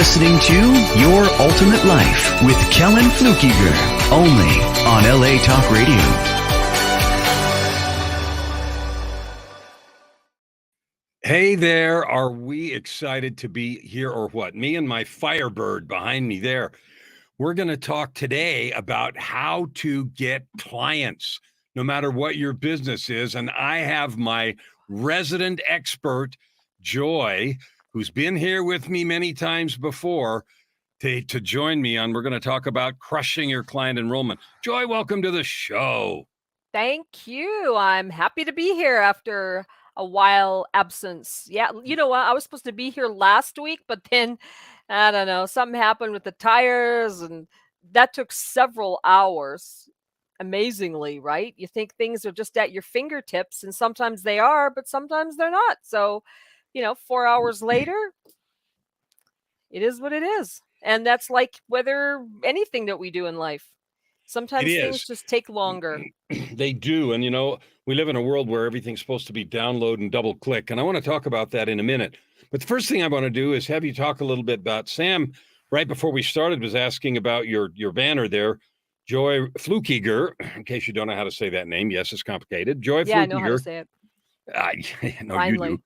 listening to Your Ultimate Life with Kellen Flukiger, only on LA Talk Radio. Hey there, are we excited to be here or what? Me and my Firebird behind me there. We're going to talk today about how to get clients, no matter what your business is. And I have my resident expert, Joy, who's been here with me many times before, to join me on. We're going to talk about crushing your client enrollment. Joy, welcome to the show. Thank you. I'm happy to be here after a while absence. Yeah, you know what? I was supposed to be here last week, but then I don't know, something happened with the tires and that took several hours. Amazingly, right? You think things are just at your fingertips and sometimes they are, but sometimes they're not. So, 4 hours later, it is what it is. And that's like whether anything that we do in life. Sometimes things just take longer. They do. And, we live in a world where everything's supposed to be download and double click. And I want to talk about that in a minute. But the first thing I want to do is have you talk a little bit about Sam. Right before we started was asking about your banner there, Joy Flukiger, in case you don't know how to say that name. Yes, it's complicated. Joy Flukiger. Yeah, I know how to say it. No, Finally. you do.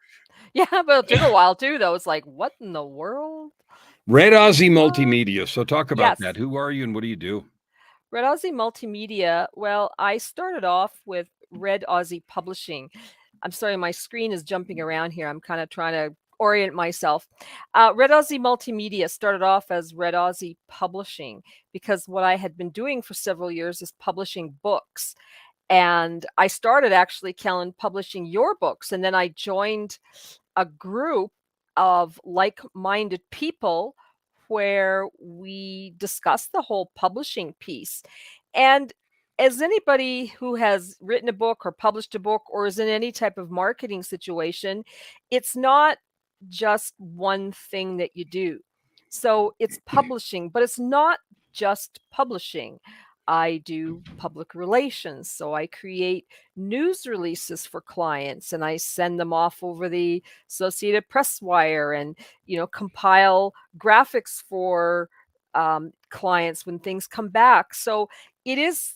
Yeah, but it took a while too, though. It's like, what in the world? Red Aussie Multimedia. So talk about Yes. that. Who are you and what do you do? Red Aussie Multimedia. Well, I started off with Red Aussie Publishing. I'm sorry, my screen is jumping around here. I'm kind of trying to orient myself. Red Aussie Multimedia started off as Red Aussie Publishing because what I had been doing for several years is publishing books. And I started actually, Kellen, publishing your books. And then I joined a group of like-minded people where we discussed the whole publishing piece. And as anybody who has written a book or published a book or is in any type of marketing situation, it's not just one thing that you do. So it's publishing, but it's not just publishing. I do public relations. So I create news releases for clients and I send them off over the Associated Press wire and, compile graphics for clients when things come back. So it is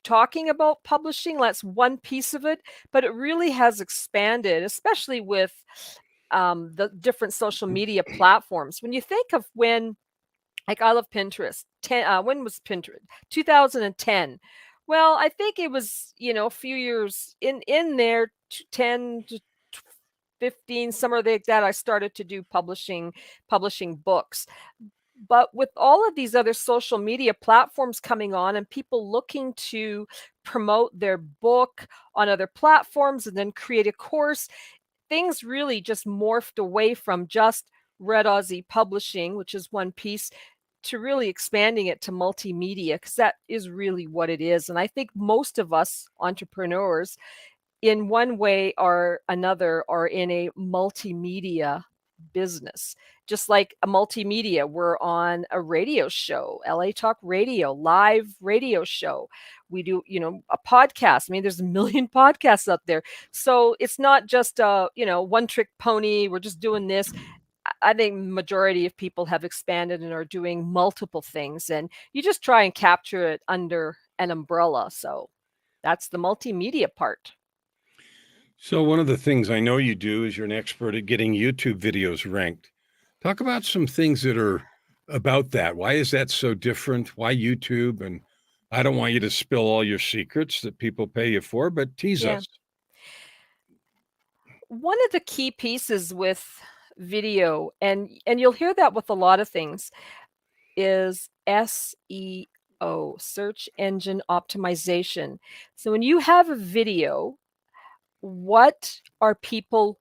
talking about publishing. That's one piece of it, but it really has expanded, especially with the different social media platforms. When you think of like I love Pinterest. When was Pinterest? 2010. Well, I think it was, a few years in there, 10 to 15, somewhere like that, I started to do publishing books. But with all of these other social media platforms coming on and people looking to promote their book on other platforms and then create a course, things really just morphed away from just Red Aussie Publishing, which is one piece, to really expanding it to multimedia, because that is really what it is. And I think most of us entrepreneurs, in one way or another, are in a multimedia business. Just like a multimedia, we're on a radio show, LA Talk Radio, live radio show. We do, a podcast. I mean, there's a million podcasts out there. So it's not just a, one trick pony. We're just doing this. I think majority of people have expanded and are doing multiple things, and you just try and capture it under an umbrella. So that's the multimedia part. So one of the things I know you do is you're an expert at getting YouTube videos ranked. Talk about some things that are about that. Why is that so different? Why YouTube? And I don't want you to spill all your secrets that people pay you for, but tease us. One of the key pieces with video, and you'll hear that with a lot of things, is SEO, search engine optimization. So when you have a video, what are people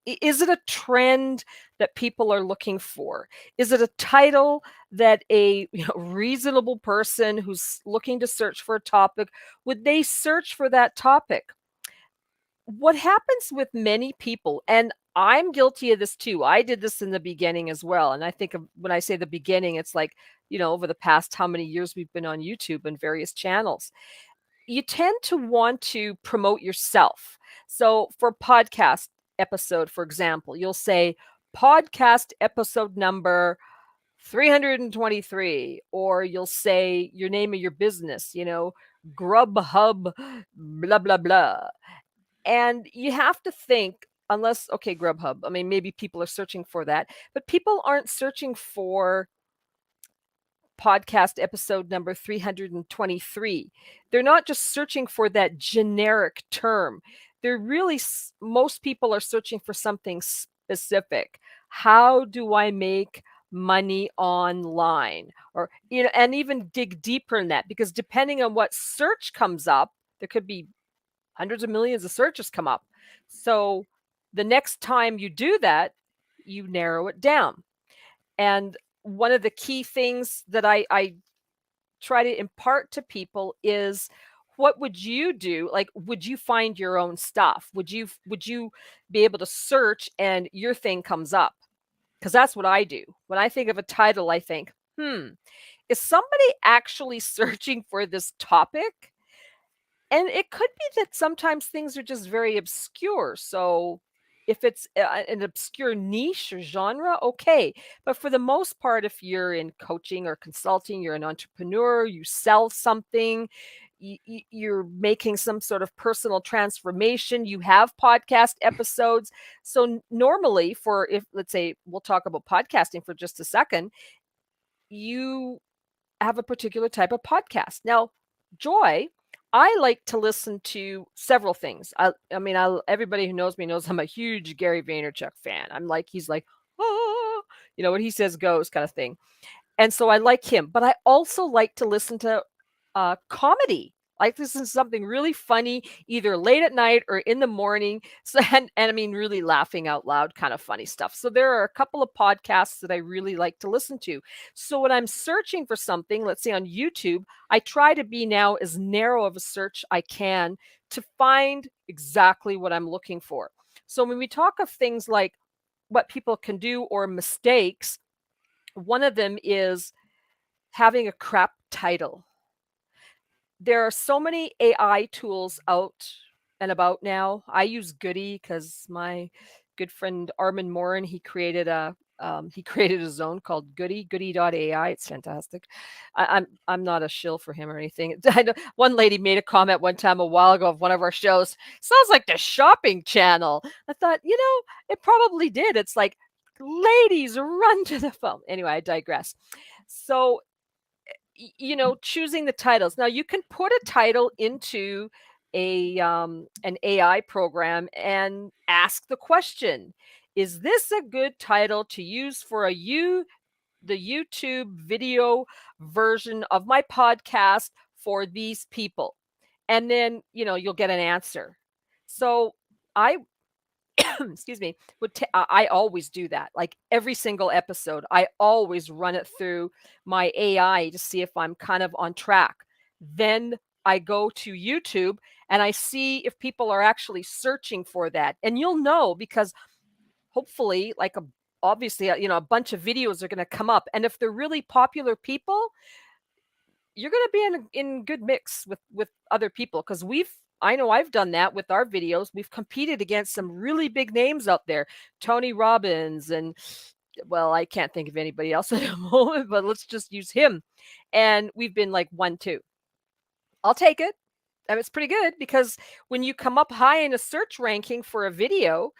is it a trend that people are looking for? Is it a title that a reasonable person who's looking to search for a topic, would they search for that topic? What happens with many people, and I'm guilty of this too. I did this in the beginning as well. And I think when I say the beginning, it's like, over the past how many years we've been on YouTube and various channels. You tend to want to promote yourself. So for podcast episode, for example, you'll say podcast episode number 323, or you'll say your name of your business, Grubhub, blah, blah, blah. And you have to think, unless, okay, Grubhub, I mean, maybe people are searching for that, but people aren't searching for podcast episode number 323. They're not just searching for that generic term. They're really, most people are searching for something specific. How do I make money online? Or, and even dig deeper in that, because depending on what search comes up, there could be hundreds of millions of searches come up. So the next time you do that, you narrow it down. And one of the key things that I try to impart to people is, what would you do? Like, would you find your own stuff? Would you be able to search and your thing comes up? Because that's what I do. When I think of a title, I think, is somebody actually searching for this topic? And it could be that sometimes things are just very obscure. So if it's an obscure niche or genre, okay. But for the most part, if you're in coaching or consulting, you're an entrepreneur, you sell something, you're making some sort of personal transformation, you have podcast episodes. So normally, if let's say we'll talk about podcasting for just a second, you have a particular type of podcast. Now, Joy, I like to listen to several things. Everybody who knows me knows I'm a huge Gary Vaynerchuk fan. He's like, ah, what he says goes kind of thing. And so I like him, but I also like to listen to comedy. Like, this is something really funny, either late at night or in the morning. So, and I mean, really laughing out loud, kind of funny stuff. So there are a couple of podcasts that I really like to listen to. So when I'm searching for something, let's say on YouTube, I try to be now as narrow of a search I can to find exactly what I'm looking for. So when we talk of things like what people can do or mistakes, one of them is having a crap title. There are so many AI tools out and about now. I use Goody because my good friend Armin Morin, he created a zone called Goody.ai. It's fantastic. I'm not a shill for him or anything. One lady made a comment one time a while ago of one of our shows. Sounds like the shopping channel. I thought, it probably did. It's like, ladies, run to the phone. Anyway, I digress. So choosing the titles. Now you can put a title into an AI program and ask the question, is this a good title to use for the YouTube video version of my podcast for these people? And then, you'll get an answer. So I excuse me, I always do that. Like, every single episode, I always run it through my AI to see if I'm kind of on track. Then I go to YouTube and I see if people are actually searching for that. And you'll know, because hopefully, obviously, a bunch of videos are going to come up. And if they're really popular people, you're going to be in good mix with other people, because I know I've done that with our videos. We've competed against some really big names out there, Tony Robbins, and, well, I can't think of anybody else at the moment, but let's just use him. And we've been like 1-2. I'll take it. And it's pretty good, because when you come up high in a search ranking for a video,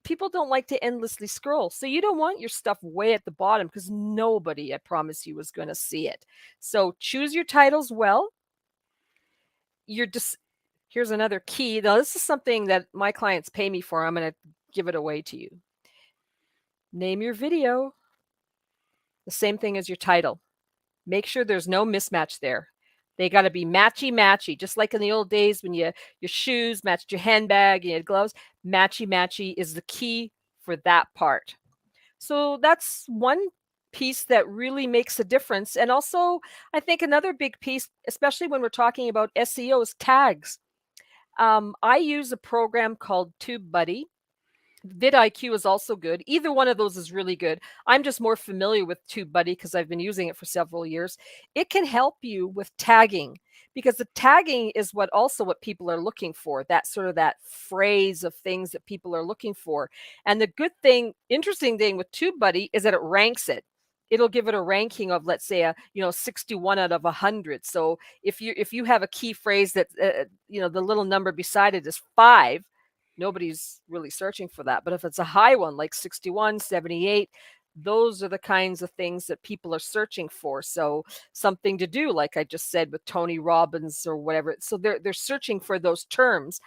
people don't like to endlessly scroll. So you don't want your stuff way at the bottom, because nobody, I promise you, is going to see it. So choose your titles well. Here's another key. Now, this is something that my clients pay me for. I'm going to give it away to you. Name your video the same thing as your title. Make sure there's no mismatch there. They got to be matchy, just like in the old days when your shoes matched your handbag and you had gloves. Matchy is the key for that part. So that's one piece that really makes a difference. And also, I think another big piece, especially when we're talking about SEO, is tags. I use a program called TubeBuddy. vidIQ is also good. Either one of those is really good. I'm just more familiar with TubeBuddy because I've been using it for several years. It can help you with tagging, because the tagging is what people are looking for, that phrase of things that people are looking for. And the interesting thing with TubeBuddy is that it ranks it. it'll give it a ranking of, let's say, 61 out of 100. So if you have a key phrase that the little number beside it is 5, nobody's really searching for that. But if it's a high one like 61, 78, those are the kinds of things that people are searching for. So something to do, like I just said, with Tony Robbins or whatever. So they're searching for those terms.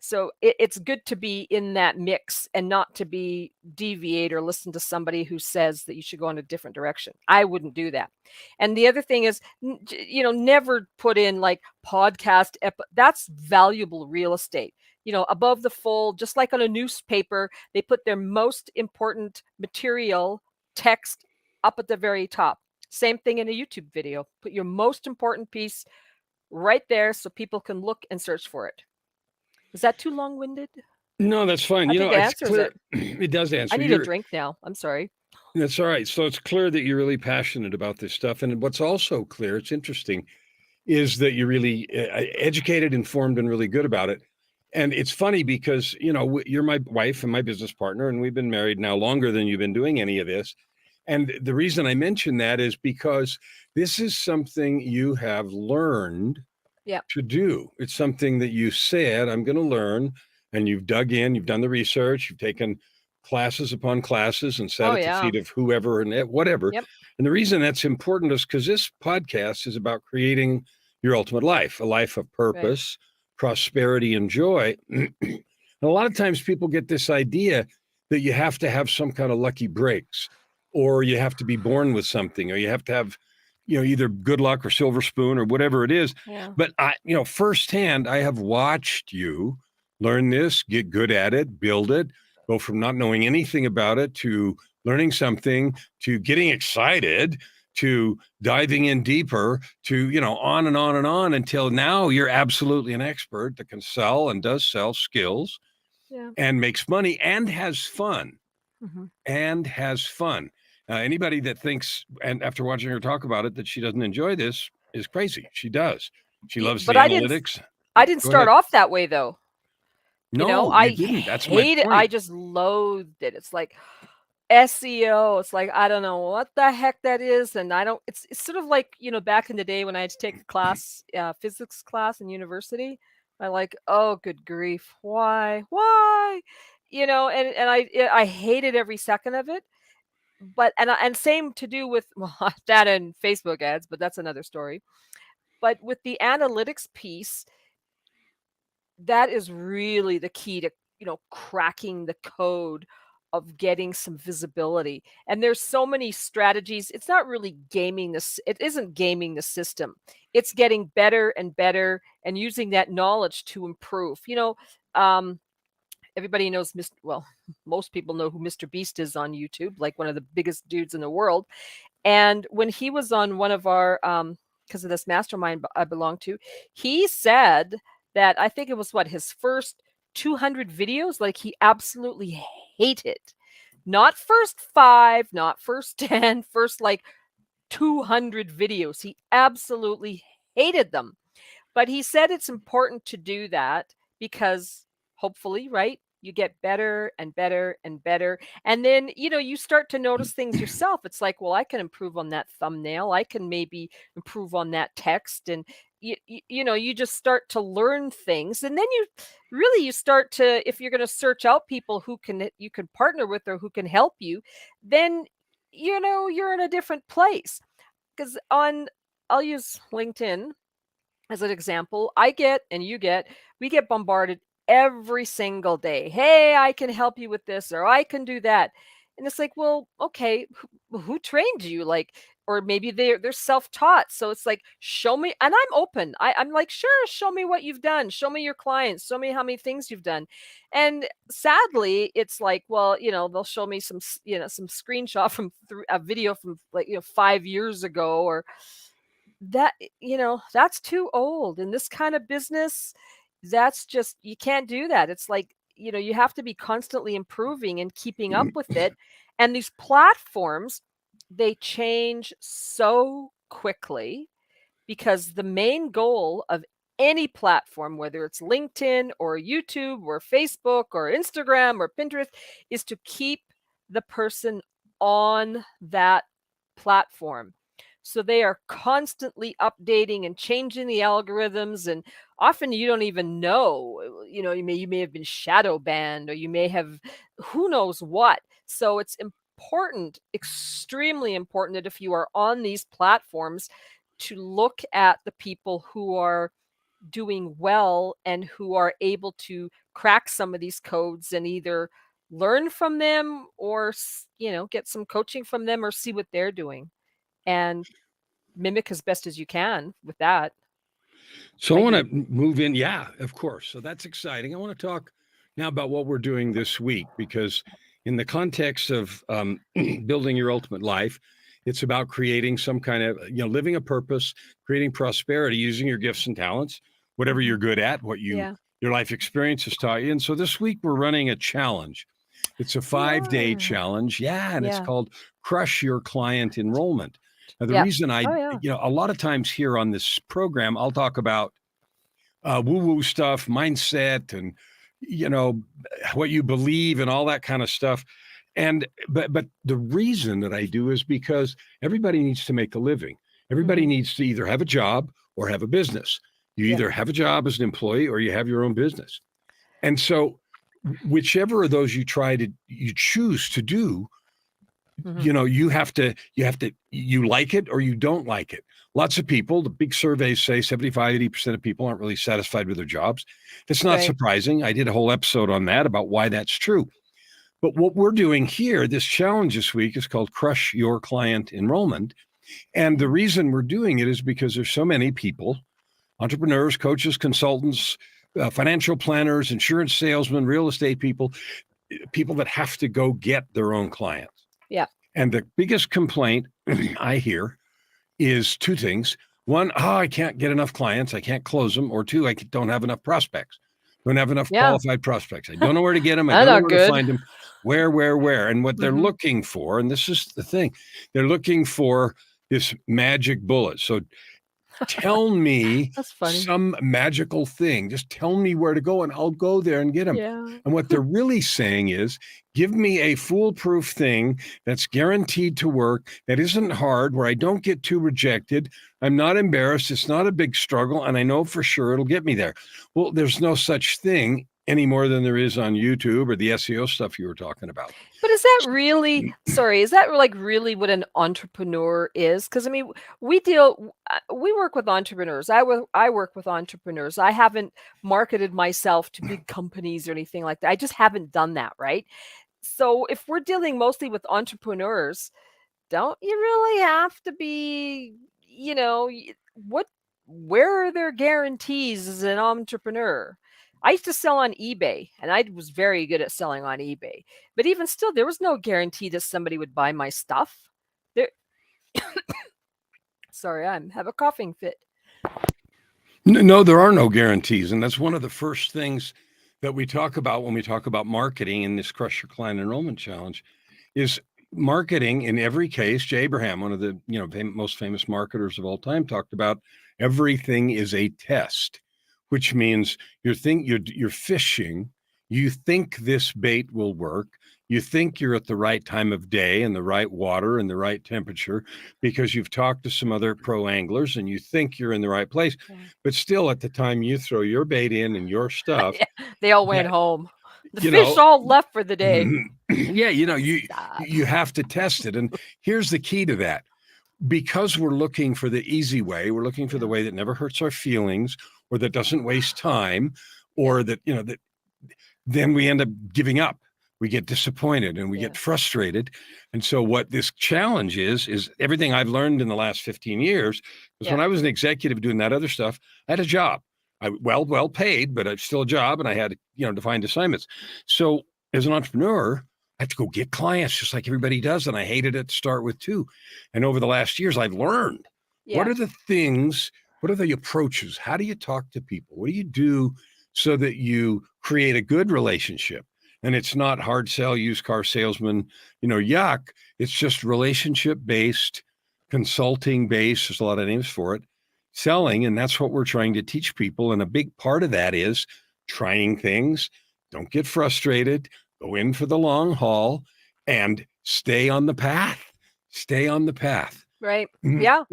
So it's good to be in that mix and not to be deviate or listen to somebody who says that you should go in a different direction. I wouldn't do that. And the other thing is, never put in like podcast. That's valuable real estate. Above the fold, just like on a newspaper, they put their most important material text up at the very top. Same thing in a YouTube video. Put your most important piece right there so people can look and search for it. Is that too long-winded? No, that's fine. I think it It's answers clear. it. It does answer. I need a drink now. I'm sorry. That's all right. So it's clear that you're really passionate about this stuff. And what's also clear, it's interesting, is that you're really educated, informed, and really good about it. And it's funny because, you're my wife and my business partner, and we've been married now longer than you've been doing any of this. And the reason I mention that is because this is something you have learned to do. It's something that you said, I'm going to learn. And you've dug in, you've done the research, you've taken classes upon classes and sat at the feet of whoever and whatever. Yep. And the reason that's important is because this podcast is about creating your ultimate life, a life of purpose, prosperity, and joy. And a lot of times people get this idea that you have to have some kind of lucky breaks, or you have to be born with something, or you have to have, either good luck or silver spoon or whatever it is. Yeah. But firsthand, I have watched you learn this, get good at it, build it, go from not knowing anything about it to learning something, to getting excited, to diving in deeper, to, on and on and on until now you're absolutely an expert that can sell and does sell skills and makes money and has fun. Mm-hmm. And has fun. Anybody that thinks, and after watching her talk about it, that she doesn't enjoy this is crazy. She does. She loves the analytics. I didn't start off that way, though. No, I you didn't. That's my hate it. point. I just loathed it. It's like SEO. It's like, I don't know what the heck that is. And it's sort of like, back in the day when I had to take a class, physics class in university. I like, oh, good grief. Why? And I hated every second of it. But, and same to do with that and Facebook ads, but that's another story. But with the analytics piece, that is really the key to, cracking the code of getting some visibility. And there's so many strategies. It's not really gaming this. It isn't gaming the system. It's getting better and better and using that knowledge to improve. Everybody knows, most people know who Mr. Beast is on YouTube, like one of the biggest dudes in the world. And when he was on one of our, because of this mastermind I belong to, he said that I think it was his first 200 videos, like he absolutely hated. Not first 5, not first 10, first like 200 videos. He absolutely hated them. But he said it's important to do that because hopefully, right, you get better and better and better. And then, you start to notice things yourself. It's like, well, I can improve on that thumbnail. I can maybe improve on that text. And, you just start to learn things. And then you start to, if you're going to search out people you can partner with or who can help you, then, you're in a different place. Because I'll use LinkedIn as an example. We get bombarded every single day. Hey, I can help you with this, or I can do that. And it's like, well, okay, who trained you? Like, or maybe they're self-taught. So it's like, show me, and I'm open. I'm like, sure, show me what you've done. Show me your clients. Show me how many things you've done. And sadly, it's like, well, they'll show me some screenshot from a video from 5 years ago, or that, that's too old in this kind of business. That's just, you can't do that. It's like, you have to be constantly improving and keeping up with it. And these platforms, they change so quickly because the main goal of any platform, whether it's LinkedIn or YouTube or Facebook or Instagram or Pinterest, is to keep the person on that platform. So they are constantly updating and changing the algorithms, and often you don't even know. You may have been shadow banned, or you may have who knows what. So it's important, extremely important, that if you are on these platforms, to look at the people who are doing well and who are able to crack some of these codes, and either learn from them, or get some coaching from them, or see what they're doing and mimic as best as you can with that. So I I want do. to move in. Yeah, of course. So that's exciting. I want to talk now about what we're doing this week, because in the context of building your ultimate life, it's about creating some kind of, living a purpose, creating prosperity, using your gifts and talents, whatever Mhm. you're good at, Yeah. your life experience has taught you. And so this week we're running a challenge. It's a You 5-day are. challenge. Yeah. And it's Yeah. called Crush Your Client Enrollment. Now, the Yeah. reason Oh, yeah. a lot of times here on this program, I'll talk about woo-woo stuff, mindset, and you know what you believe and all that kind of stuff. And but the reason that I do is because everybody needs to make a living. Everybody Mhm. needs to either have a job or have a business. You Yeah. either have a job as an employee or you have your own business. And so whichever of those you choose to do, Mhm. you like it or you don't like it. Lots of people, the big surveys say 75-80% of people aren't really satisfied with their jobs. That's not Right. surprising. I did a whole episode on that about why that's true. But what we're doing here, this challenge this week, is called Crush Your Client Enrollment. And the reason we're doing it is because there's so many people, entrepreneurs, coaches, consultants, financial planners, insurance salesmen, real estate people that have to go get their own clients. Yeah. And the biggest complaint I hear is two things. One, I can't get enough clients. I can't close them. Or two, I don't have enough prospects. Don't have enough Yeah. qualified prospects. I don't know where to get them. I That's don't know not where to good. find them. Where? And what they're Mhm. looking for, and this is the thing, they're looking for this magic bullet. So tell me That's funny. some magical thing. Just tell me where to go and I'll go there and get them. Yeah. And what they're really saying is, give me a foolproof thing that's guaranteed to work, that isn't hard, where I don't get too rejected. I'm not embarrassed. It's not a big struggle. And I know for sure it'll get me there. Well, there's no such thing any more than there is on YouTube or the SEO stuff you were talking about. But is that really, sorry, is that like really what an entrepreneur is? Because I mean, we work with entrepreneurs. I work with entrepreneurs. I haven't marketed myself to big companies or anything like that. I just haven't done that, right? So if we're dealing mostly with entrepreneurs, don't you really have to be, what, where are their guarantees as an entrepreneur? I used to sell on eBay, and I was very good at selling on eBay. But even still, there was no guarantee that somebody would buy my stuff. There, sorry, have a coughing fit. No, there are no guarantees. And that's one of the first things that we talk about when we talk about marketing in this Crush Your Client Enrollment Challenge is marketing in every case. Jay Abraham, one of the most famous marketers of all time, talked about everything is a test, which means you're fishing. You think this bait will work. You think you're at the right time of day and the right water and the right temperature because you've talked to some other pro anglers and you think you're in the right place. Yeah. But still, at the time you throw your bait in and your stuff, Yeah, they all went that home. The you fish know, all left for the day. yeah, you Sad. you have to test it. And here's the key to that. Because we're looking for the easy way, we're looking for the Yeah. way that never hurts our feelings or that doesn't waste time, Yeah. or that then we end up giving up. We get disappointed and we Yeah. get frustrated. And so what this challenge is everything I've learned in the last 15 years. Because Yeah. when I was an executive doing that other stuff, I had a job. Well paid, but it's still a job, and I had defined assignments. So as an entrepreneur, I have to go get clients just like everybody does, and I hated it to start with too. And over the last years, I've learned what Yeah. are the things, what are the approaches? How do you talk to people? What do you do so that you create a good relationship? And it's not hard sell, used car salesman, yuck. It's just relationship based, consulting based. There's a lot of names for it, selling. And that's what we're trying to teach people. And a big part of that is trying things. Don't get frustrated. Go in for the long haul and stay on the path. Stay on the path. Right. Yeah.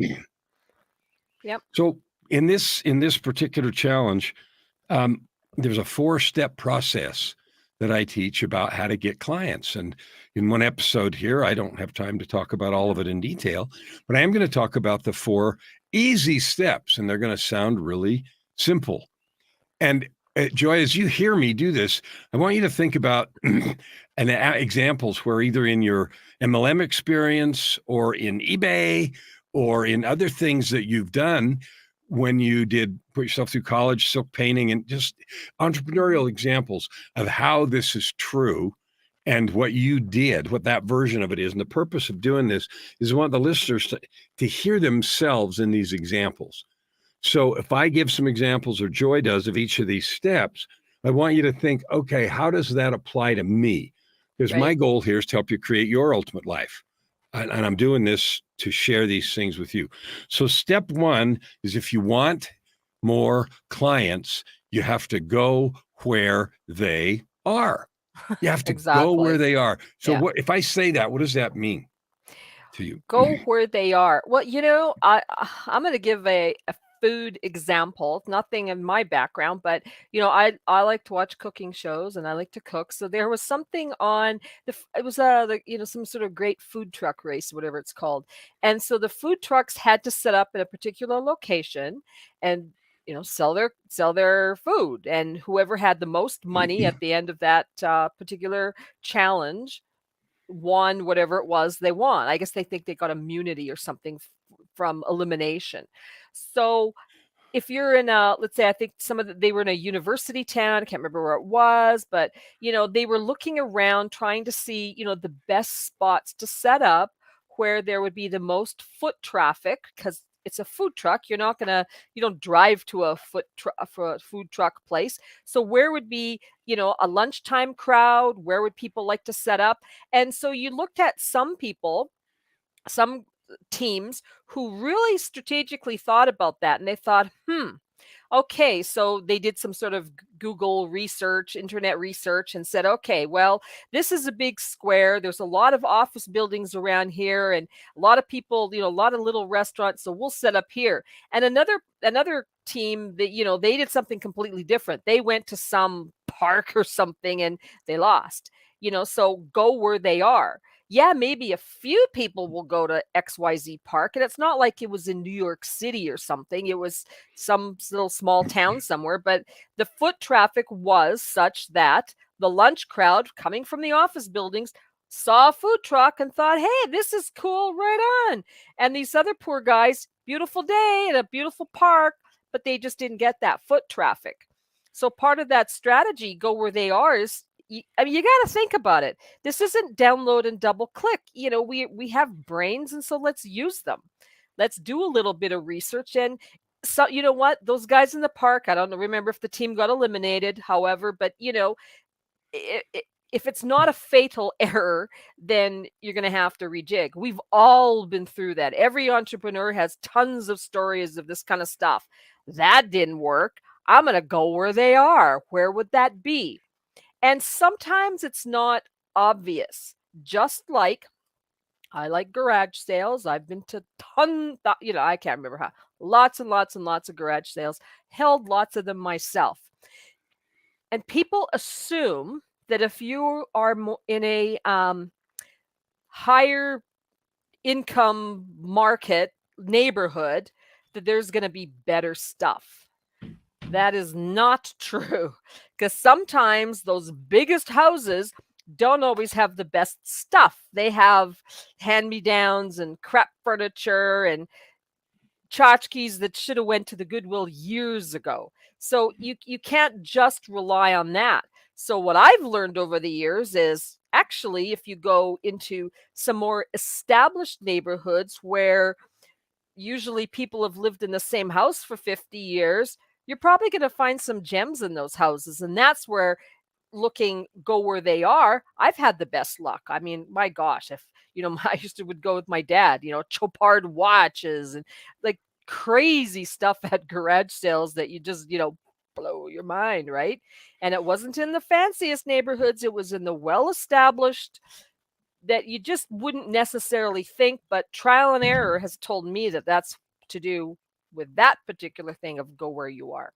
Yep. So in this particular challenge, um, there's a 4-step process that I teach about how to get clients. And in one episode here, I don't have time to talk about all of it in detail, but I am going to talk about the 4 easy steps, and they're going to sound really simple. And Joy, as you hear me do this, I want you to think about examples where either in your MLM experience or in eBay or in other things that you've done when you did put yourself through college, silk painting, and just entrepreneurial examples of how this is true and what you did, what that version of it is. And the purpose of doing this is I want the listeners to hear themselves in these examples. So if I give some examples, or Joy does, of each of these steps, I want you to think, okay, how does that apply to me? Because my Right. goal here is to help you create your ultimate life. And I'm doing this to share these things with you. So step 1 is, if you want more clients, you have to go where they are. You have to go where Exactly. they are. So Yeah. what if I say that, what does that mean to you? Go where they are. Well, I'm going to give a food example. Nothing in my background, but I like to watch cooking shows and I like to cook. So there was something on it was some sort of great food truck race, whatever it's called. And so the food trucks had to set up in a particular location and sell their food, and whoever had the most money at the end of that particular challenge won whatever it was they won. I guess they think they got immunity or something from elimination. So if you're in let's say, I think they were in a university town. I can't remember where it was, but they were looking around trying to see, the best spots to set up where there would be the most foot traffic, because it's a food truck. You don't drive to for a food truck place. So where would be, a lunchtime crowd? Where would people like to set up? And so you looked at some teams who really strategically thought about that, and they thought, okay, so they did some sort of Google research, internet research, and said, okay, well, this is a big square. There's a lot of office buildings around here, and a lot of people, a lot of little restaurants. So we'll set up here. And another team that they did something completely different. They went to some park or something, and they lost. So go where they are. Yeah, maybe a few people will go to XYZ Park. And it's not like it was in New York City or something. It was some little small town somewhere. But the foot traffic was such that the lunch crowd coming from the office buildings saw a food truck and thought, hey, this is cool, right on. And these other poor guys, beautiful day in a beautiful park, but they just didn't get that foot traffic. So part of that strategy, go where they are, is you got to think about it. This isn't download and double click. We have brains, and so let's use them. Let's do a little bit of research. And so, you know what? Those guys in the park, I don't remember if the team got eliminated, however, but if it's not a fatal error, then you're going to have to rejig. We've all been through that. Every entrepreneur has tons of stories of this kind of stuff. That didn't work. I'm going to go where they are. Where would that be? And sometimes it's not obvious. Just like I like garage sales. I've been to I can't remember how, lots and lots and lots of garage sales, held lots of them myself. And people assume that if you are in a higher income market neighborhood, that there's going to be better stuff. That is not true, because sometimes those biggest houses don't always have the best stuff. They have hand-me-downs and crap furniture and tchotchkes that should have went to the Goodwill years ago. So you can't just rely on that. So what I've learned over the years is, actually, if you go into some more established neighborhoods where usually people have lived in the same house for 50 years, you're probably going to find some gems in those houses. And that's where go where they are. I've had the best luck. I mean, my gosh, if I would go with my dad, Chopard watches and like crazy stuff at garage sales that you just, blow your mind, right? And it wasn't in the fanciest neighborhoods. It was in the well-established that you just wouldn't necessarily think, but trial and error has told me that that's to do with that particular thing of go where you are.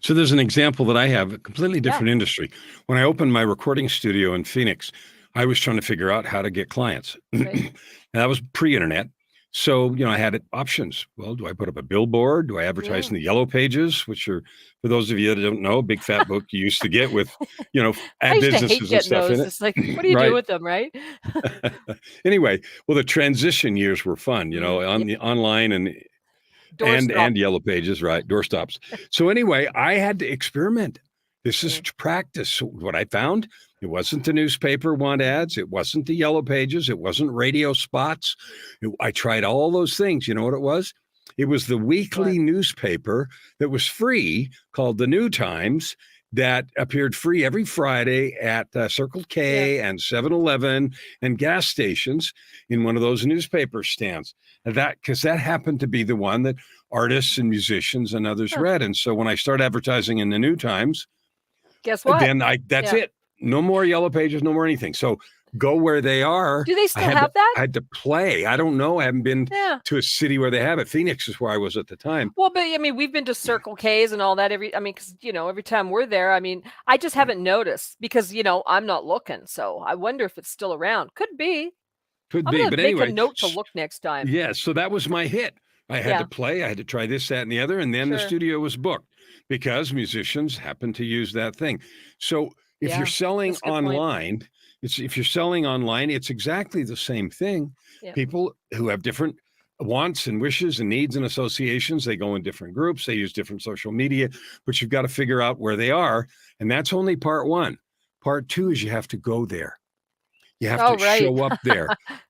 So there's an example that I have, a completely Yeah. different industry. When I opened my recording studio in Phoenix, I was trying to figure out how to get clients. Right. And that was pre-internet. So, I had options. Well, do I put up a billboard? Do I advertise in the yellow pages, which are, for those of you that don't know, a big fat book you used to get with, I ad used to hate businesses and getting stuff in those. it. It's like, what do you do Right. with them, right? Anyway, well, the transition years were fun, on Yeah. the online and Doorstop. yellow pages, right? Doorstops. So anyway, I had to experiment. This is practice. So what I found, it wasn't the newspaper want ads. It wasn't the yellow pages. It wasn't radio spots. I tried all those things. You know what it was? It was the weekly newspaper that was free called the New Times that appeared free every Friday at Circle K and 7-Eleven and gas stations in one of those newspaper stands. Because that happened to be the one that artists and musicians and others read. And so when I start advertising in the New Times, Guess what? then that's it. No more yellow pages, no more anything. So go where they are. Do they still have that? I had to play. I don't know. I haven't been to a city where they have it. Phoenix is where I was at the time. Well, but I mean, we've been to Circle K's and all that because, every time we're there, I just haven't noticed because, I'm not looking. So I wonder if it's still around. Could be. Could I'm be. gonna But make anyway, a note to look next time. Yeah. So that was my hit. I had to play. I had to try this, that, and the other. And then the studio was booked because musicians happen to use that thing. So if you're selling online, it's exactly the same thing. Yeah. People who have different wants and wishes and needs and associations, they go in different groups, they use different social media, but you've got to figure out where they are. And that's only part one. Part two is you have to go there. You have to show up there.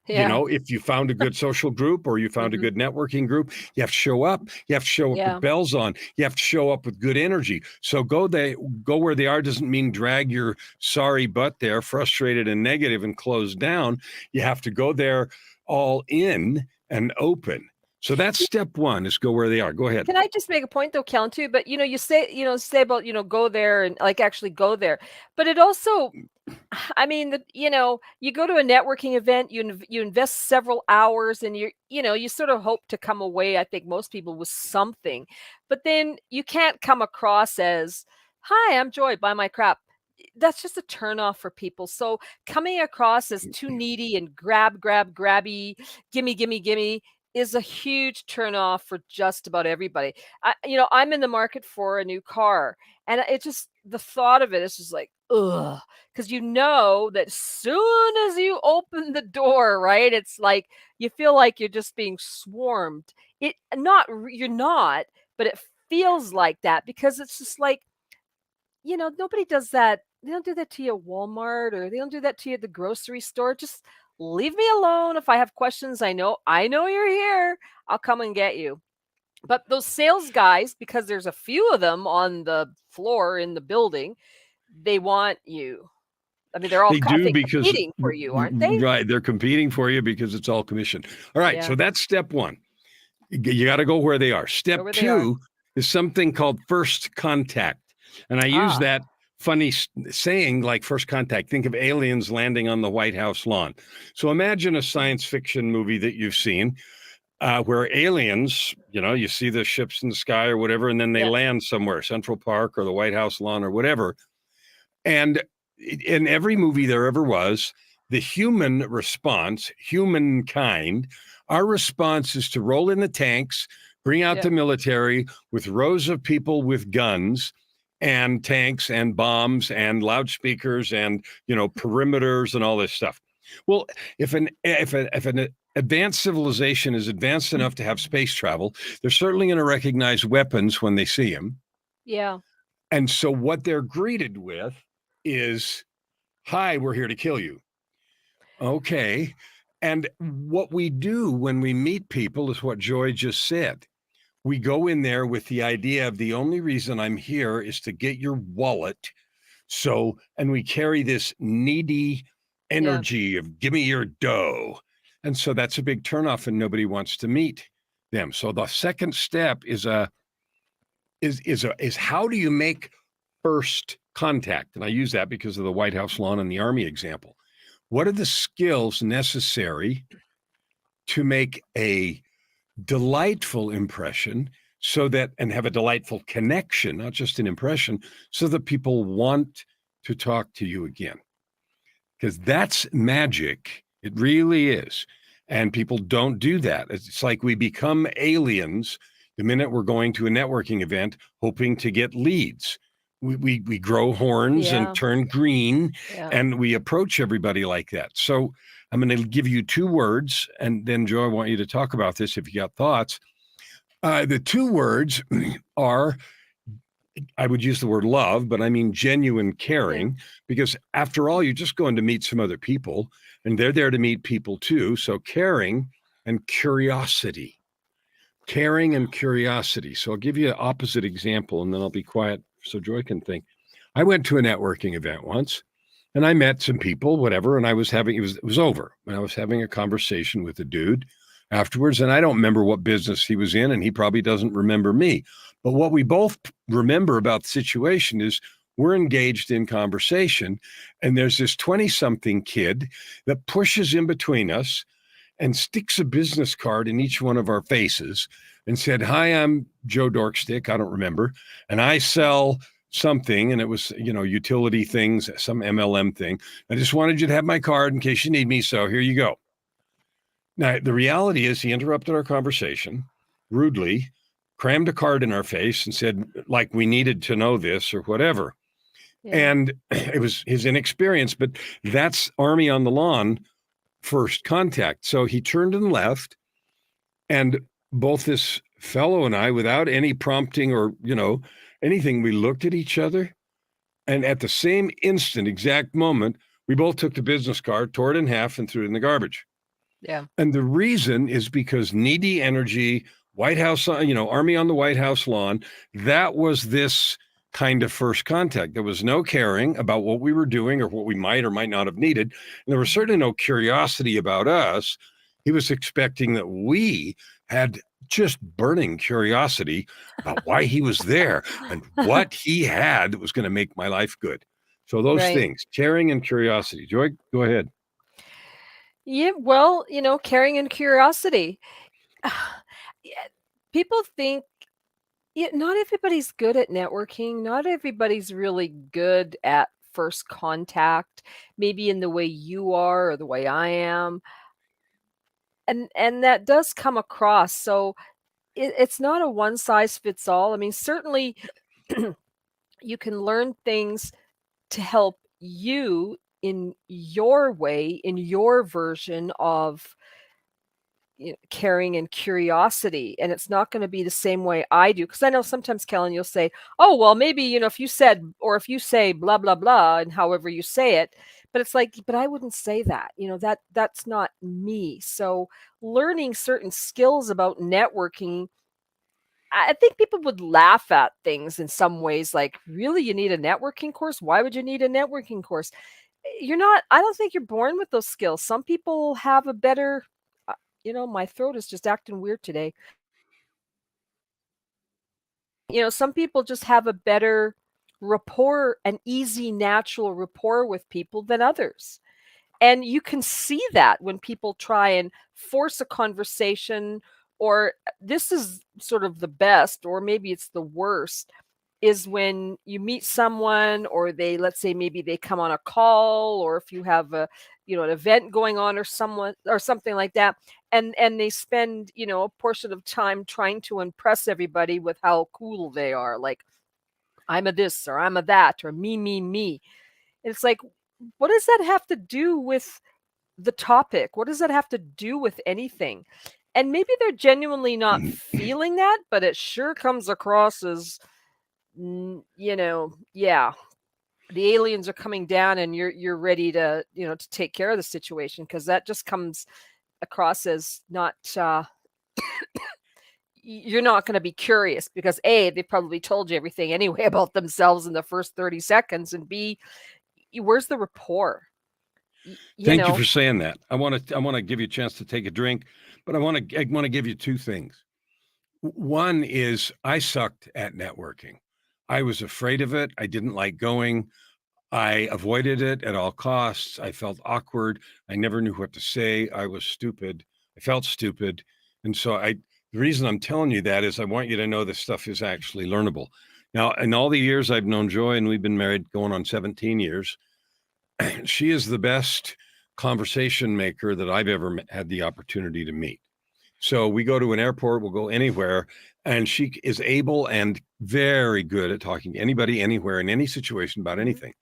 If you found a good social group or you found a good networking group, you have to show up. You have to show up with bells on. You have to show up with good energy. So go where they are doesn't mean drag your sorry butt there, frustrated and negative and closed down. You have to go there all in and open. So that's step one, is go where they are. Go ahead. Can I just make a point though, Kellen, too? But you say about, go there and like actually go there. But it also, you go to a networking event, you invest several hours and you sort of hope to come away, I think most people, with something. But then you can't come across as, hi, I'm Joy, buy my crap. That's just a turnoff for people. So coming across as too needy and grabby, gimme is a huge turnoff for just about everybody. I'm in the market for a new car, and it just, the thought of it is just like, ugh, because that as soon as you open the door, right, it's like you feel like you're just being swarmed. You're not, but it feels like that because it's just like, nobody does that. They don't do that to you at Walmart, or they don't do that to you at the grocery store. Just leave me alone. If I have questions, I know you're here. I'll come and get you. But those sales guys, because there's a few of them on the floor in the building, they want you. They're all competing for you, aren't they? Right. They're competing for you because it's all commission. All right. So that's step one. You got to go where they are. Step two is something called first contact. And I use that funny saying like first contact. Think of aliens landing on the White House lawn. So imagine a science fiction movie that you've seen where aliens, you see the ships in the sky or whatever, and then they land somewhere, Central Park or the White House lawn or whatever. And in every movie there ever was, the human response, humankind, our response is to roll in the tanks, bring out the military with rows of people with guns and tanks and bombs and loudspeakers and, perimeters and all this stuff. Well, if an advanced civilization is advanced enough to have space travel, they're certainly going to recognize weapons when they see them. Yeah. And so what they're greeted with is, hi, we're here to kill you. Okay. And what we do when we meet people is what Joy just said. We go in there with the idea of the only reason I'm here is to get your wallet. And we carry this needy energy of give me your dough. And so that's a big turnoff and nobody wants to meet them. So the second step is how do you make first contact? And I use that because of the White House lawn and the Army example. What are the skills necessary to make a delightful impression and have a delightful connection, not just an impression, so that people want to talk to you again? Because that's magic. It really is. And people don't do that. It's like we become aliens the minute we're going to a networking event hoping to get leads. We grow horns and Yeah. turn green, Yeah. and we approach everybody like that. So I'm going to give you 2 words, and then Joe, I want you to talk about this if you got thoughts. The 2 words are, I would use the word love, but I mean genuine caring, because after all, you're just going to meet some other people and they're there to meet people too. So caring and curiosity. Caring and curiosity. So I'll give you an opposite example and then I'll be quiet so Joy can think. I went to a networking event once and I met some people, whatever, and I was having, it was over. And I was having a conversation with a dude afterwards, and I don't remember what business he was in, and he probably doesn't remember me. But what we both remember about the situation is we're engaged in conversation, and there's this 20-something kid that pushes in between us and sticks a business card in each one of our faces and said, "Hi, I'm Joe Dorkstick." I don't remember. And I sell something, and it was, utility things, some MLM thing. "I just wanted you to have my card in case you need me. So here you go." Now, the reality is he interrupted our conversation rudely, crammed a card in our face and said, like, we needed to know this or whatever. Yeah. And it was his inexperience, but that's Army on the lawn first contact. So he turned and left, and both this fellow and I, without any prompting or, anything, we looked at each other. And at the same instant, exact moment, we both took the business card, tore it in half, and threw it in the garbage. Yeah. And the reason is because needy energy, White House, Army on the White House lawn, that was this kind of first contact. There was no caring about what we were doing or what we might or might not have needed. And there was certainly no curiosity about us. He was expecting that we had just burning curiosity about why he was there and what he had that was going to make my life good. So those Right. things, caring and curiosity. Joy, go ahead. Yeah, well, caring and curiosity. Yeah, people think not everybody's good at networking. Not everybody's really good at first contact, maybe in the way you are or the way I am. And that does come across. So it's not a one size fits all. I mean, certainly you can learn things to help you in your way, in your version of caring and curiosity, and it's not going to be the same way I do, because I know sometimes, Kellen, you'll say, "Oh, well, maybe if you said, or if you say blah blah blah, and however you say it," but it's like, but I wouldn't say that. That's not me. So learning certain skills about networking, I think people would laugh at things in some ways, like, really, you need a networking course? Why would you need a networking course? You're not, I don't think you're born with those skills. Some people have a better, my throat is just acting weird today. Some people just have a better rapport, an easy, natural rapport with people than others. And you can see that when people try and force a conversation, or this is sort of the best, or maybe it's the worst, is when you meet someone, or they, let's say, maybe they come on a call, or if you have an event going on, or someone or something like that, and they spend a portion of time trying to impress everybody with how cool they are, like, I'm a this or I'm a that, or me. And it's like, what does that have to do with the topic? What does that have to do with anything? And maybe they're genuinely not feeling that, but it sure comes across as, yeah, the aliens are coming down, and you're ready to, to take care of the situation, because that just comes across as not, you're not going to be curious, because A, they probably told you everything anyway about themselves in the first 30 seconds, and B, where's the rapport? Thank you for saying that. I want to give you a chance to take a drink, but I want to give you 2 things. One is I sucked at networking. I was afraid of it. I didn't like going. I avoided it at all costs. I felt awkward. I never knew what to say. I was stupid. I felt stupid. And so the reason I'm telling you that is I want you to know this stuff is actually learnable. Now, in all the years I've known Joy, and we've been married going on 17 years, she is the best conversation maker that I've ever had the opportunity to meet. So we go to an airport, we'll go anywhere, and she is able and very good at talking to anybody, anywhere, in any situation about anything.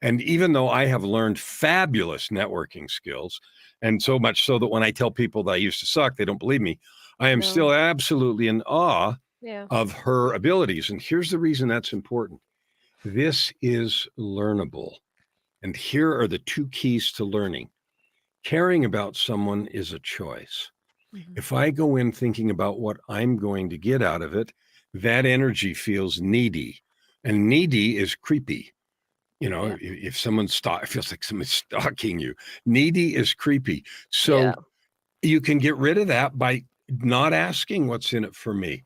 And even though I have learned fabulous networking skills, and so much so that when I tell people that I used to suck, they don't believe me, I am still No. absolutely in awe Yeah. of her abilities. And here's the reason that's important. This is learnable. And here are the two keys to learning. Caring about someone is a choice. Mhm. If I go in thinking about what I'm going to get out of it, that energy feels needy. And needy is creepy. You know, Yeah. if someone's it feels like someone's stalking you. Needy is creepy. Yeah. So you can get rid of that by not asking what's in it for me.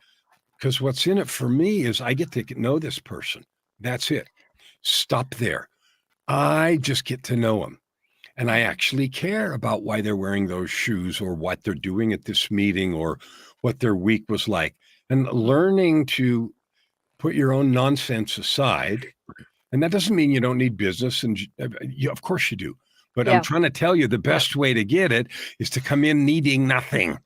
Because what's in it for me is I get to know this person. That's it. Stop there. I just get to know them. And I Mhm. actually care about why they're wearing those shoes or what they're doing at this meeting or what their week was like. And Mhm. learning to put your own nonsense aside. And that doesn't mean you don't need business. And of course you do. But I'm Yeah. trying to tell you the Yeah. best way to get it is to come in needing nothing.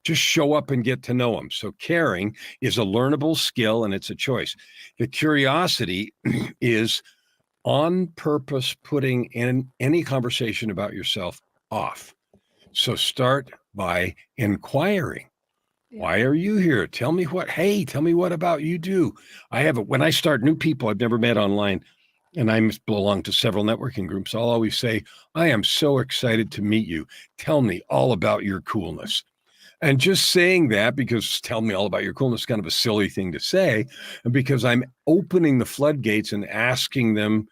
Just show up and get to know them. So caring is a learnable skill and it's a choice. The curiosity is on purpose putting in any conversation about yourself off. So start by inquiring. Yeah. Why are you here? Tell me tell me what about you do. When I start new people I've never met online, and I belong to several networking groups, I'll always say, I am so excited to meet you. Tell me all about your coolness. And just saying that, because tell me all about your coolness is kind of a silly thing to say, and because I'm opening the floodgates and asking them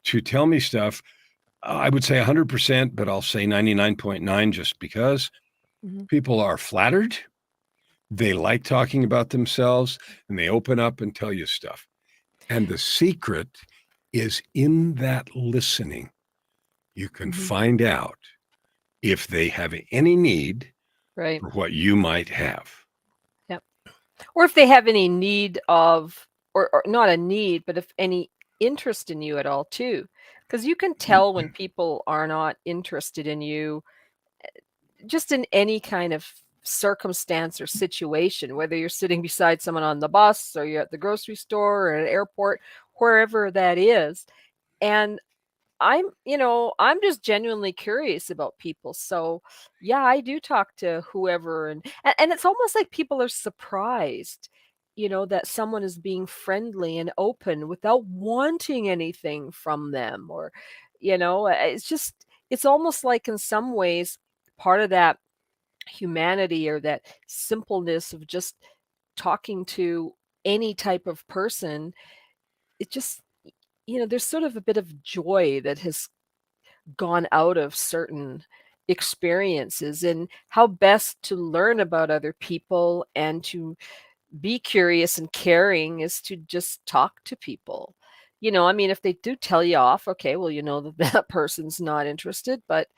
to tell me stuff, I would say 100%, but I'll say 99.9 just because Mhm. people are flattered. They like talking about themselves and they open up and tell you stuff. And the secret is in that listening. You can Mhm. find out if they have any need Right. for what you might have. Yep. Or if they have any need of, or not a need, but if any interest in you at all too. Because you can tell when people are not interested in you, just in any kind of circumstance or situation, whether you're sitting beside someone on the bus or you're at the grocery store or at an airport, wherever that is. And I'm just genuinely curious about people. So, yeah, I do talk to whoever, and it's almost like people are surprised, that someone is being friendly and open without wanting anything from them, or, it's almost like in some ways part of that humanity or that simpleness of just talking to any type of person. It just, there's sort of a bit of joy that has gone out of certain experiences, and how best to learn about other people and to be curious and caring is to just talk to people. I mean, if they do tell you off, okay, well, that that person's not interested, but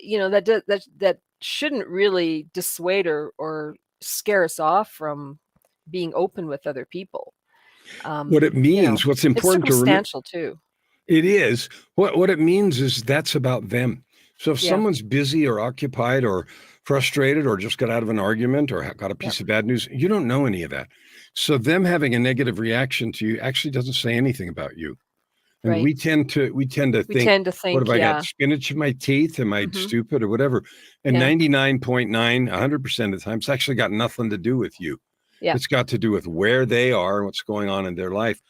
that shouldn't really dissuade or scare us off from being open with other people. What it means, what's It's important to remember, circumstantial too. it is what it means is that's about them. So if Yeah. someone's busy or occupied or frustrated or just got out of an argument or got a Yeah. piece of bad news, you don't know any of that. So them having a negative reaction to you actually doesn't say anything about you. And Right. we tend to We think, tend to what have think, I got? yeah. Spinach in my teeth? Am I Hmm. stupid or whatever? And Yeah. 99.9, 100% of the time, it's actually got nothing to do with you. Yeah. It's got to do with where they are and what's going on in their life.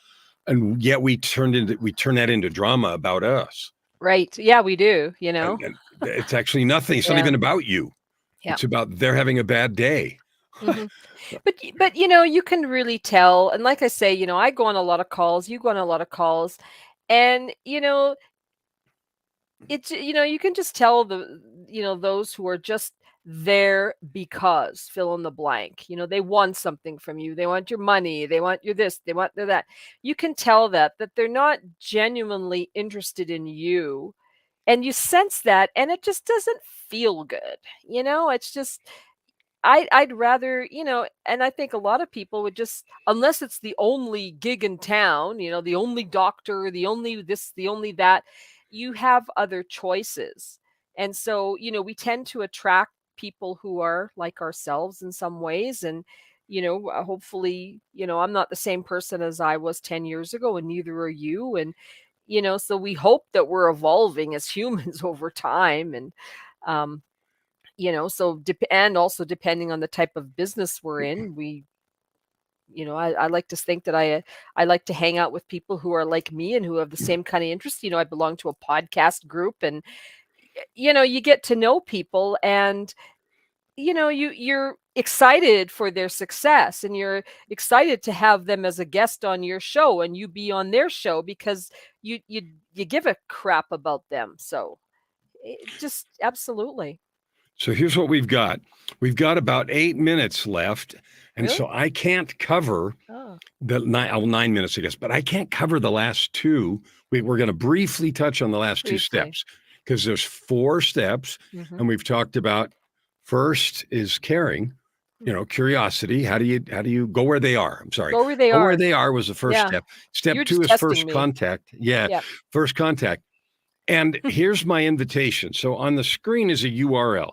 And yet we turn that into drama about us. Right. Yeah, we do, And it's actually nothing. It's not Yeah. even about you. Yeah. It's about they're having a bad day. Hmm. But you can really tell, and like I say, I go on a lot of calls, you go on a lot of calls, and you can just tell those who are just there because fill in the blank. They want something from you. They want your money. They want your this. They want their that. You can tell that they're not genuinely interested in you, and you sense that, and it just doesn't feel good. It's just I'd rather, and I think a lot of people would just, unless it's the only gig in town, the only doctor, the only this, the only that, you have other choices. And so, we tend to attract people who are like ourselves in some ways. And, hopefully, I'm not the same person as I was 10 years ago, and neither are you. And, so we hope that we're evolving as humans over time. And, um, so and also depending on the type of business we're in, I like to think that I like to hang out with people who are like me and who have the same kind of interest. I belong to a podcast group, and you get to know people, and you're excited for their success, and you're excited to have them as a guest on your show, and you be on their show because you give a crap about them. So just absolutely. So here's what we've got. We've got about 8 minutes left. And Really? so I can't cover Oh, the 9 minutes, I guess, but I can't cover the last two. We're going to briefly touch on the last two briefly. steps because there's 4 steps. Mm-hmm. And we've talked about first is caring, curiosity. How do you go where they are? I'm sorry. Go where they Go where are. they are was the first Yeah. step. Step You're 2 just is testing first me. contact. Yeah. Yep. First contact. And here's my invitation. So on the screen is a URL.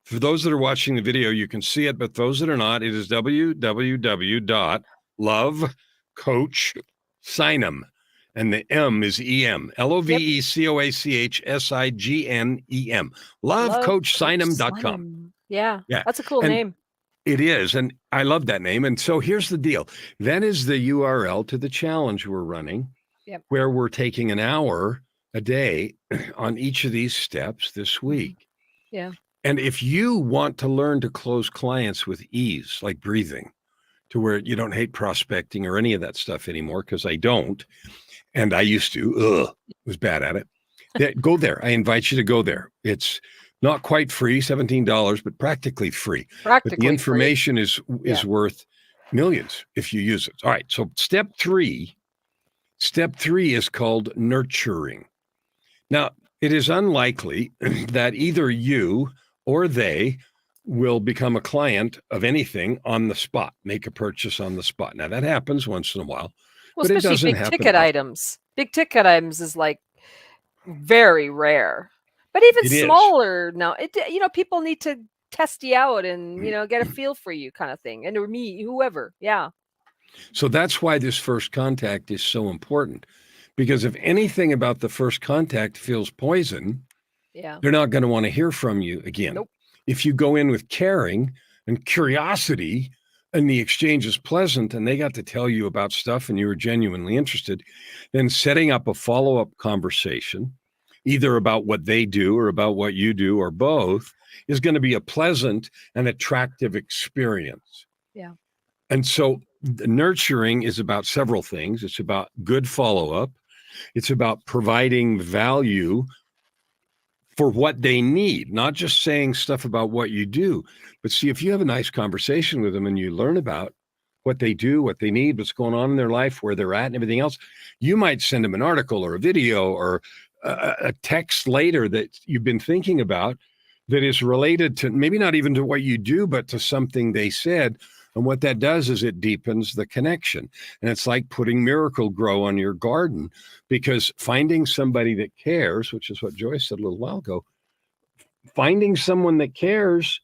For those that are watching the video, you can see it, but those that are not, it is www.lovecoachsignem. And the M is EM. Yep. LOVECOACHSIGNEM. Love Coach Lovecoachsignem.com. Simon. Yeah. Yeah. That's a cool And name. it is. And I love that name. And so here's the deal. That is the URL to the challenge we're running, Yep. where we're taking an hour a day on each of these steps this week. Yeah. And if you want to learn to close clients with ease, like breathing, to where you don't hate prospecting or any of that stuff anymore, because I don't, and I used to, was bad at it. Go there. I invite you to go there. It's not quite free, $17, but practically free. But the Practically free. information is worth millions if you use it. All right. So step three is called nurturing. Now, it is unlikely that either you or they will become a client of anything on the spot, make a purchase on the spot. Now, that happens once in a while, Well, but it especially doesn't big happen ticket often. items. Big ticket items is like very rare. But even It is. smaller now, people need to test you out and, get a feel for you kind of thing. And or me, whoever. Yeah. So that's why this first contact is so important. Because if anything about the first contact feels poison, Yeah. they're not going to want to hear from you again. Nope. If you go in with caring and curiosity and the exchange is pleasant and they got to tell you about stuff and you were genuinely interested, then setting up a follow-up conversation, either about what they do or about what you do or both, is going to be a pleasant and attractive experience. Yeah. And so nurturing is about several things. It's about good follow-up. It's about providing value for what they need, not just saying stuff about what you do. But see, if you have a nice conversation with them and you learn about what they do, what they need, what's going on in their life, where they're at, and everything else, you might send them an article or a video or a text later that you've been thinking about that is related to maybe not even to what you do, but to something they said. And what that does is it deepens the connection. And it's like putting Miracle-Gro on your garden, because finding somebody that cares, which is what Joyce said a little while ago, finding someone that cares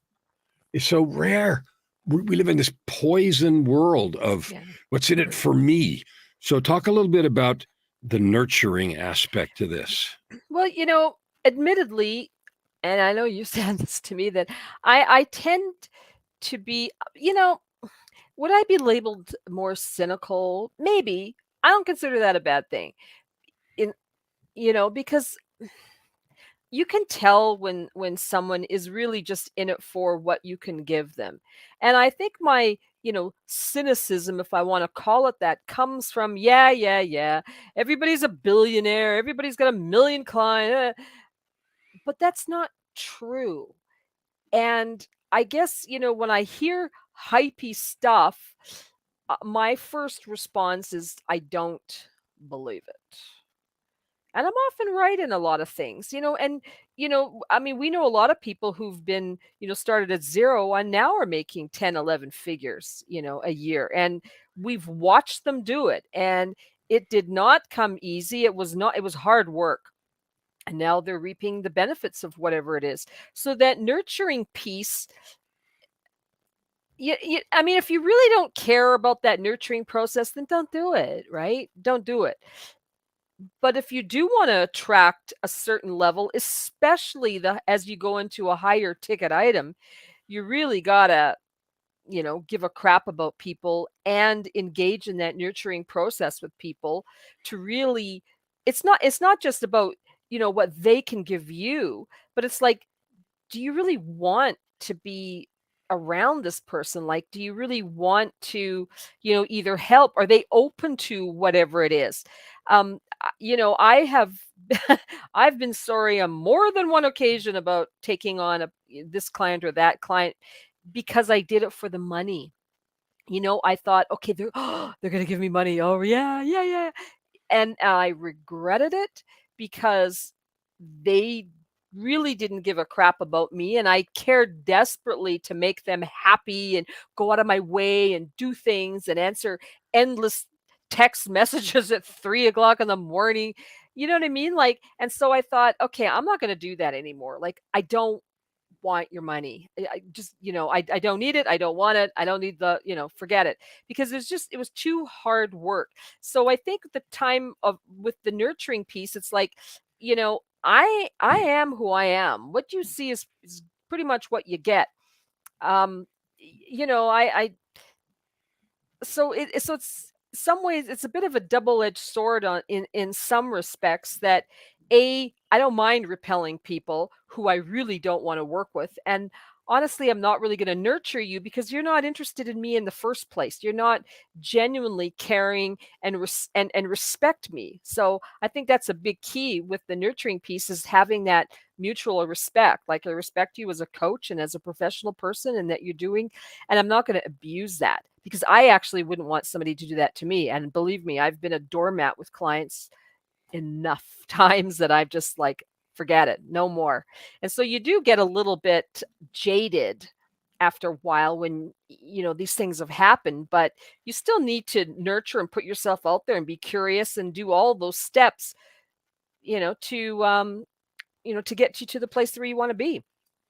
is so rare. We live in this poison world of what's in it for me. So talk a little bit about the nurturing aspect to this. Well, admittedly, and I know you said this to me, that I tend to be, would I be labeled more cynical? Maybe. I don't consider that a bad thing. Because you can tell when someone is really just in it for what you can give them. And I think my, cynicism, if I want to call it that, comes from, yeah. Everybody's a billionaire. Everybody's got a million clients. But that's not true. And I guess, when I hear hypey stuff, my first response is I don't believe it. And I'm often right in a lot of things, and, I mean, we know a lot of people who've been, started at 0 and now are making 10, 11 figures, a year. And we've watched them do it. And it did not come easy. It was hard work. And now they're reaping the benefits of whatever it is. So that nurturing piece, I mean, if you really don't care about that nurturing process, then don't do it, right? Don't do it. But if you do want to attract a certain level, especially as you go into a higher ticket item, you really gotta, give a crap about people and engage in that nurturing process with people to really it's not just about, what they can give you, but it's like, do you really want to be around this person? Like, do you really want to, either help? Are they open to whatever it is? I have I've been sorry on more than one occasion about taking on this client or that client because I did it for the money. I thought, okay, they're gonna give me money. Oh yeah, yeah, yeah. And I regretted it because they really didn't give a crap about me, and I cared desperately to make them happy and go out of my way and do things and answer endless text messages at 3 o'clock in the morning. You know what I mean? Like, and so I thought, okay, I'm not going to do that anymore. Like, I don't want your money. I just, I don't need it. I don't want it. I don't need forget it, because it was too hard work. So I think the time of with the nurturing piece, it's like, I am who I am. What you see is pretty much what you get. Um, I so it's some ways it's a bit of a double-edged sword in some respects that I don't mind repelling people who I really don't want to work with. And honestly, I'm not really going to nurture you because you're not interested in me in the first place. You're not genuinely caring and respect me. So I think that's a big key with the nurturing piece, is having that mutual respect. Like, I respect you as a coach and as a professional person and that you're doing, and I'm not going to abuse that, because I actually wouldn't want somebody to do that to me. And believe me, I've been a doormat with clients enough times that I've just like, forget it, no more. And so you do get a little bit jaded after a while when, these things have happened, but you still need to nurture and put yourself out there and be curious and do all those steps, to get you to the place where you want to be.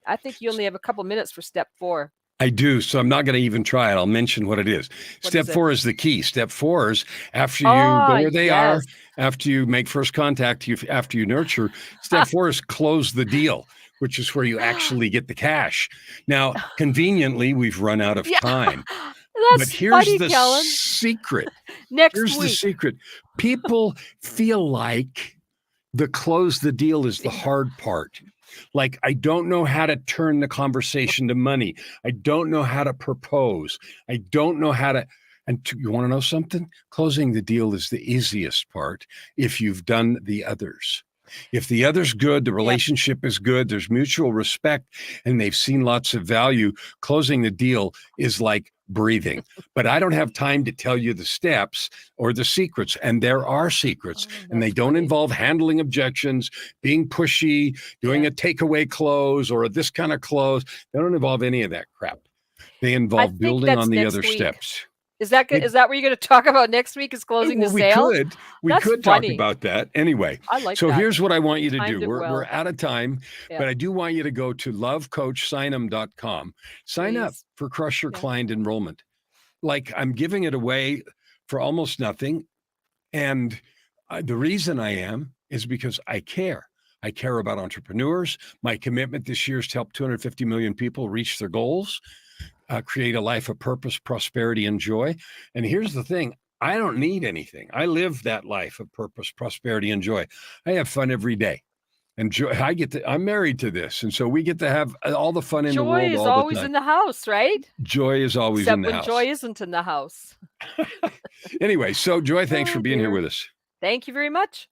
I think you only have a couple minutes for step 4. I do, so I'm not going to even try it. I'll mention what it is. What Step is it? 4 is the key. Step 4 is after you go where they are, Yes. after you make first contact, after you nurture. Step 4 is close the deal, which is where you actually get the cash. Now, conveniently, we've run out of Yeah. time. But That's here's funny, the Kellen. secret. Next Here's the week. secret. People feel like the close the deal is the hard part. Like, I don't know how to turn the conversation to money. I don't know how to propose. I don't know how to. And you want to know something? Closing the deal is the easiest part if you've done the others. If the other's good, the relationship is good, there's mutual respect, and they've seen lots of value, closing the deal is like breathing. But I don't have time to tell you the steps or the secrets. And there are secrets, and they That's don't funny. involve handling objections, being pushy, doing a takeaway close or this kind of close. They don't involve any of that crap. They I involve think building that's on the next other week. steps. Is that good? It- Is that what you're going to talk about next week, is closing the Well, sale? we That's could talk funny. about that anyway. I like So that. here's what I want you to Timed do. it We're well. out of time, Yeah. but I do want you to go to lovecoachsignem.com. Sign up Please. for Crush Your Yeah. Client Enrollment. Like, I'm giving it away for almost nothing. And the reason I am is because I care. I care about entrepreneurs. My commitment this year is to help 250 million people reach their goals, create a life of purpose, prosperity, and joy. And here's the thing. I don't need anything. I live that life of purpose, prosperity, and joy. I have fun every day. And joy, I'm married to this. And so we get to have all the fun in the Joy world is all the always time. in the house, right? Joy is always Except in the when house. joy isn't in the house. Anyway, so Joy, thanks for Oh, being here dear. with us. Thank you very much.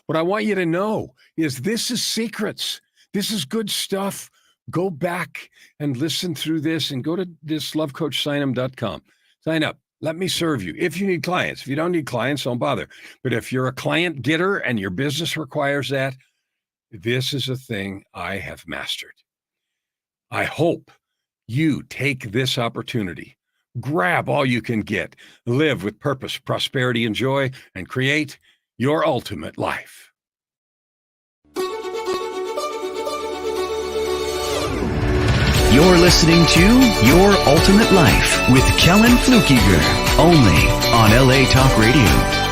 What I want you to know is this is secrets. This is good stuff go back and listen through this and go to this lovecoachsignem.com. Sign up. Let me serve you. If you need clients, if you don't need clients, don't bother. But if you're a client getter and your business requires that, this is a thing I have mastered. I hope you take this opportunity, grab all you can get, live with purpose, prosperity, and joy, and create your ultimate life. You're listening to Your Ultimate Life with Kellen Flukiger, only on LA Talk Radio.